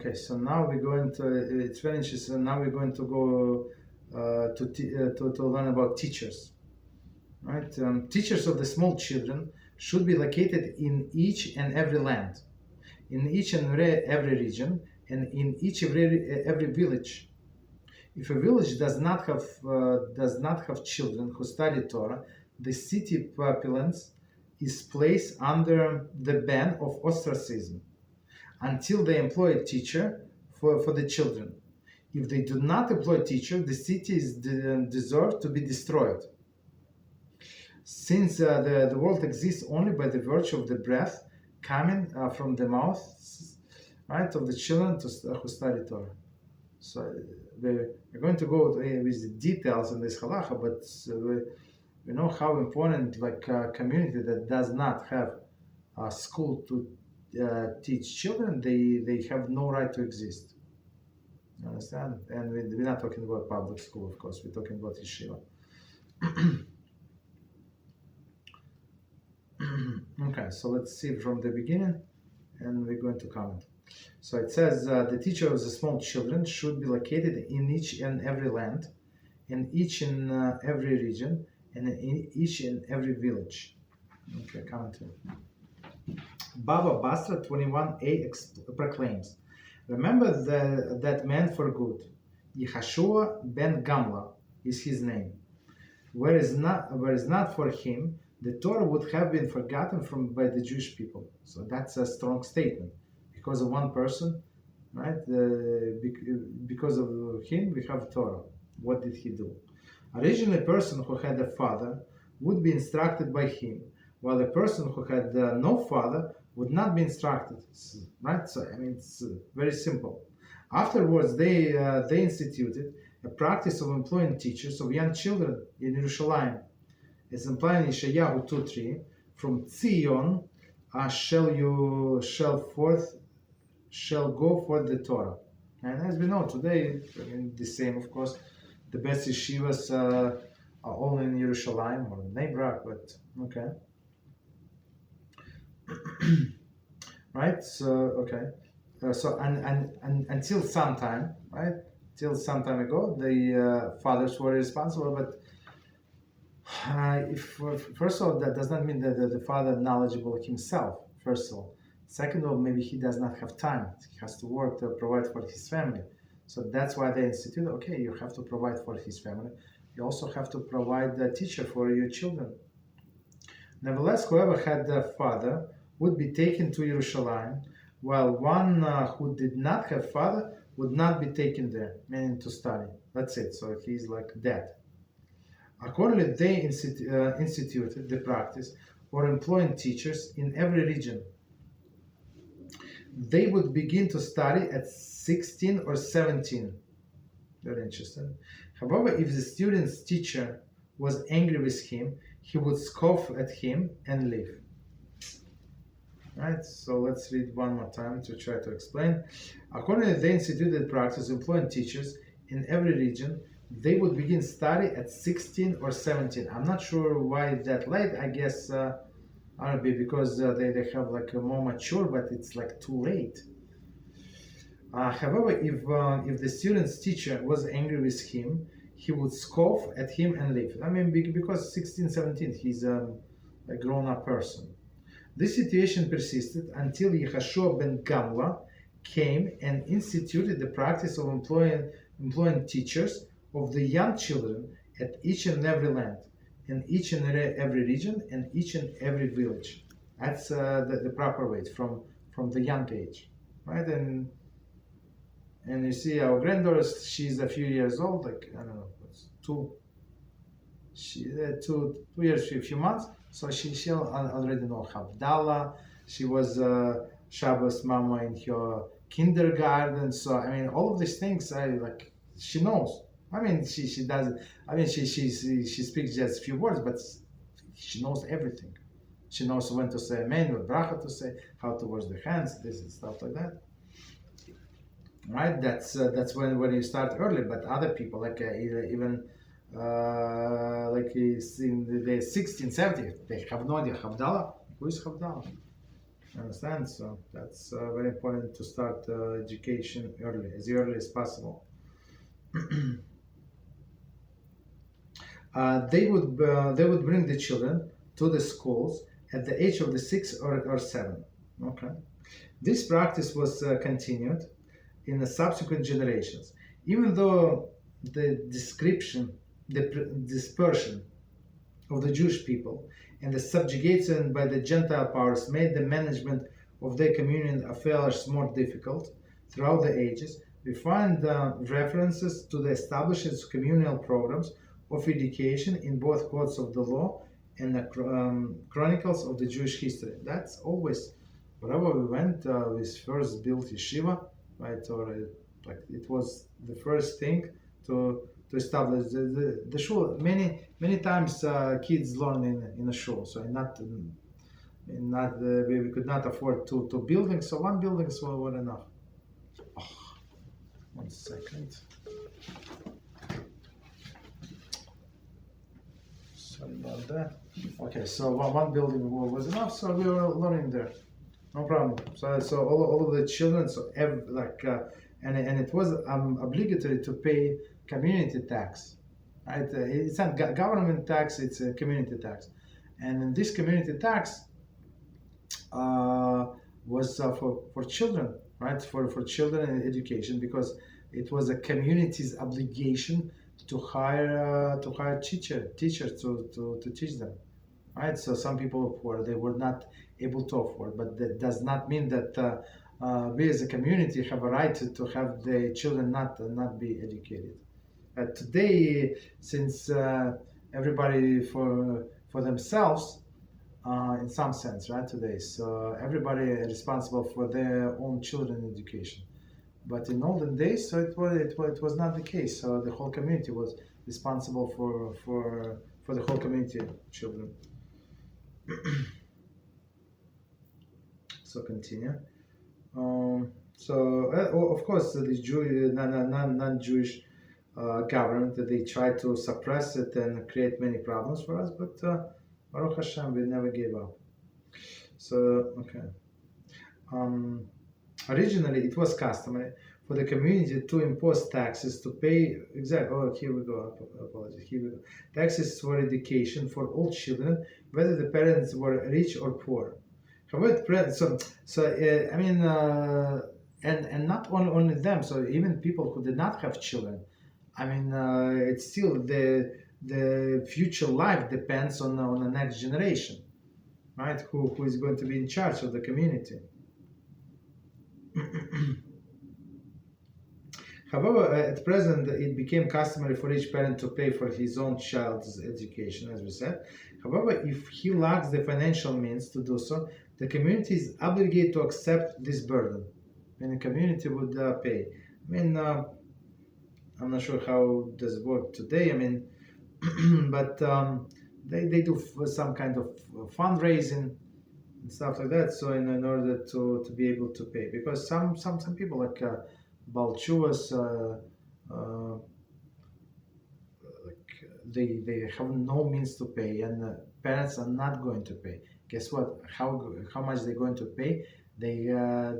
Okay, so now we're going to, it's very interesting. Now we're going to go to learn about teachers. Right? Teachers of the small children should be located in each and every land, in each and every region, and in each every village. If a village does not have children who study Torah, the city populace is placed under the ban of ostracism until they employ a teacher for the children. If they do not employ a teacher, the city is deserved to be destroyed. Since the world exists only by the virtue of the breath coming from the mouth, right, of the children who study Torah. So we're going to go with the details in this Halachah, but we know how important, like a community that does not have a school to teach children, they have no right to exist. You understand? And we're not talking about public school, of course. We're talking about yeshiva. Okay, so let's see from the beginning, and we're going to comment. So it says, the teacher of the small children should be located in each and every land, in each and every region, and in each and every village. Okay, comment here. Baba Basra 21a proclaims, remember that man for good. Yeshua ben Gamla is his name. Where is not for him, the Torah would have been forgotten by the Jewish people. So that's a strong statement. Because of one person, right? Because of him, we have Torah. What did he do? Originally, a person who had a father would be instructed by him, while a person who had no father would not be instructed, right? So, I mean, it's very simple. Afterwards, they instituted a practice of employing teachers of young children in Yerushalayim. It's implied in Yeshayahu 2:3, from Zion shall go for the Torah. And as we know today, I mean, the same, of course, the best yeshivas are all in Yerushalayim or Leib, but okay. Right, so, okay. So, and until some time, right, till some time ago, the fathers were responsible, but first of all, that does not mean that the father knowledgeable himself, first of all. Second of all, maybe he does not have time. He has to work to provide for his family. So that's why they institute, okay, you have to provide for his family. You also have to provide a teacher for your children. Nevertheless, whoever had a father would be taken to Yerushalayim, while one who did not have father would not be taken there, meaning to study. That's it. So he's like dead. Accordingly, they instituted the practice for employing teachers in every region. They would begin to study at 16 or 17. Very interesting. However, if the student's teacher was angry with him, he would scoff at him and leave. Right, so let's read one more time to try to explain. Accordingly, they instituted the practice of employing teachers in every region. They would begin study at 16 or 17. I'm not sure why that late. I guess because they have like a more mature, but it's like too late. However, if the student's teacher was angry with him, he would scoff at him and leave. I mean, because 16, 17, he's a grown-up person. This situation persisted until Yeshua ben Gamla came and instituted the practice of employing teachers of the young children at each and every land, in each and every region, and each and every village. That's the proper way from the young age, right? And you see our granddaughter, she's a few years old, like I don't know, two years, a few months. So she already know Havdalah. She was Shabbos mama in her kindergarten. So I mean, all of these things, she knows. I mean, she does. I mean, she speaks just a few words, but she knows everything. She knows when to say amen, what bracha to say, how to wash the hands, this and stuff like that. Right? That's when you start early. But other people, like even like in the 16, 17, they have no idea. Havdalah? Who is Havdalah? Understand? So that's very important to start education as early as possible. They would bring the children to the schools at the age of the 6 or 7. Okay, this practice was continued in the subsequent generations, even though the dispersion of the Jewish people and the subjugation by the Gentile powers made the management of their communion affairs more difficult throughout the ages. We find references to the establishment of communal programs of education in both codes of the law and the chronicles of the Jewish history. That's always, wherever we went, we first built yeshiva, right? Or like it was the first thing to establish the shul. Many times kids learn in a shul, so we could not afford two buildings, so one building was enough. Oh, 1 second. Sorry about that. Okay, so one building was enough, so we were learning there. No problem. So all of the children, and it was obligatory to pay community tax. Right? It's not government tax; it's a community tax, and this community tax was for children, right? For children and education, because it was a community's obligation to hire teachers to teach them, right? So some people they were not able to afford, but that does not mean that we as a community have a right to have the children not be educated. Today, since everybody for themselves, in some sense, right? Today, so everybody is responsible for their own children education. But in olden days, so it was not the case. So the whole community was responsible for the whole community of children. So continue. Of course, the non-Jewish government, they tried to suppress it and create many problems for us, but Baruch HaShem, we never gave up. So, okay. Originally, it was customary for the community to impose taxes to pay, here we go, apologies, here we go. Taxes for education for all children, whether the parents were rich or poor. However, and not only them, so even people who did not have children, it's still the future life depends on the next generation, right? Who is going to be in charge of the community. However, at present, it became customary for each parent to pay for his own child's education, as we said. However, if he lacks the financial means to do so, the community is obligated to accept this burden, and the community would pay. I'm not sure how does it work today. But they do some kind of fundraising and stuff like that. So in order to be able to pay, because some people like Balchuvas, they have no means to pay, and parents are not going to pay. Guess what? How much they're going to pay? They're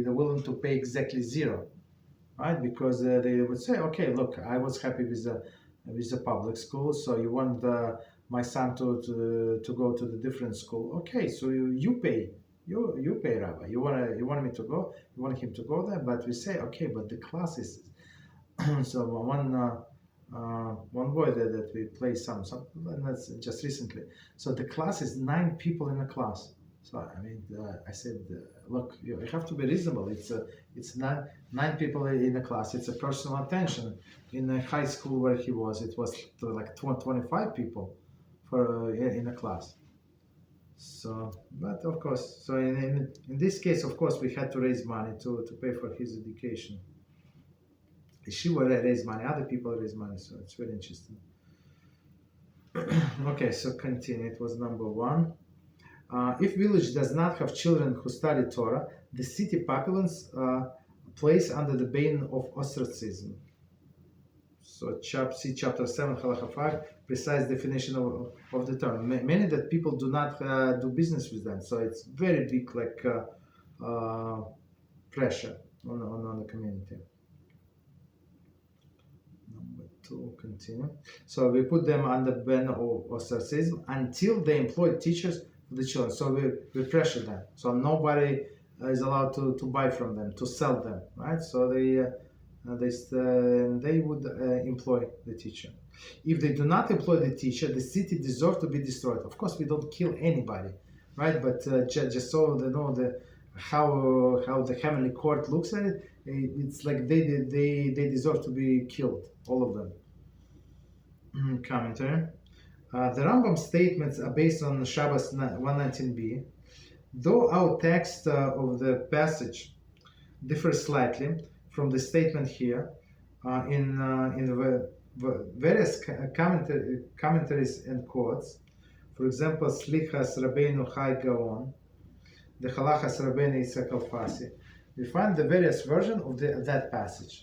willing to pay exactly zero, right? Because they would say, okay, look, I was happy with the public school, so you want my son to go to the different school. Okay, so you pay. You pay, Rabbi. You want me to go? You want him to go there? But we say, okay, but the class is so one boy that we play some and that's just recently. So the class is 9 people in a class. So I said, look, you have to be reasonable. It's not 9 people in a class. It's a personal attention. In the high school where he was, it was like 25 people in a class. So, but of course, so in this case, of course, we had to raise money to pay for his education. She would raise money, other people raise money, so it's very interesting. Okay, so continue. It was number 1. If village does not have children who study Torah, the city populace place under the ban of ostracism. So see chapter 7, Halachah 5, precise definition of the term, meaning that people do not do business with them. So it's very big pressure on the community. Number 2, continue. So we put them under ban or ostracism until they employ teachers for the children. So we pressure them. So nobody is allowed to buy from them, to sell them, right? So they would employ the teacher. If they do not employ the teacher, the city deserves to be destroyed. Of course, we don't kill anybody, right? But just so they know how the heavenly court looks at it, it's like they deserve to be killed, all of them. Commentary. The Rambam statements are based on Shabbos 119b. Though our text of the passage differs slightly from the statement here, in the various commentaries and quotes, for example, Slichas Rabbeinu Chai Gaon, the Halachos Rabbeinu Yitzchak Alfasi, we find the various versions of that passage.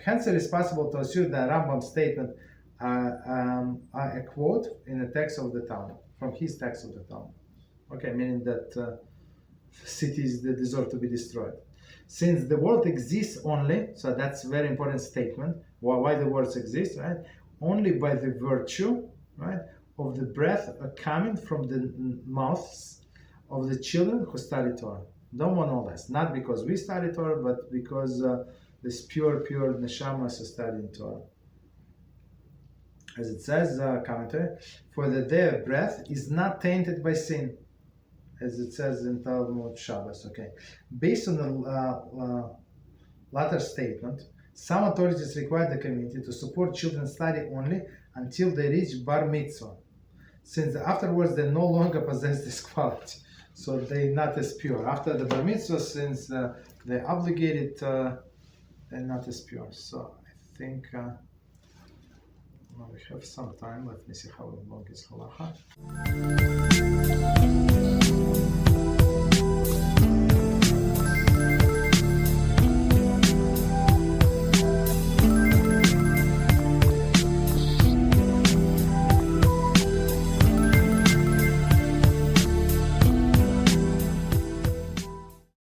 Hence, it is possible to assume that Rambam's statement are a quote in the text of the Talmud, from his text of the Talmud. Okay, meaning that cities that deserve to be destroyed. Since the world exists only, so that's a very important statement, why the world exists, right? Only by the virtue, right, of the breath coming from the mouths of the children who study Torah. Don't want all less. Not because we study Torah, but because this pure neshamas are studying Torah. As it says, commentary, for their breath is not tainted by sin, as it says in Talmud Shabbos. Okay, based on the latter statement, some authorities require the community to support children's study only until they reach bar mitzvah, since afterwards they no longer possess this quality, so they're not as pure. After the bar mitzvah, since they're obligated, they're not as pure. So I think we have some time. Let me see how long is Halachah.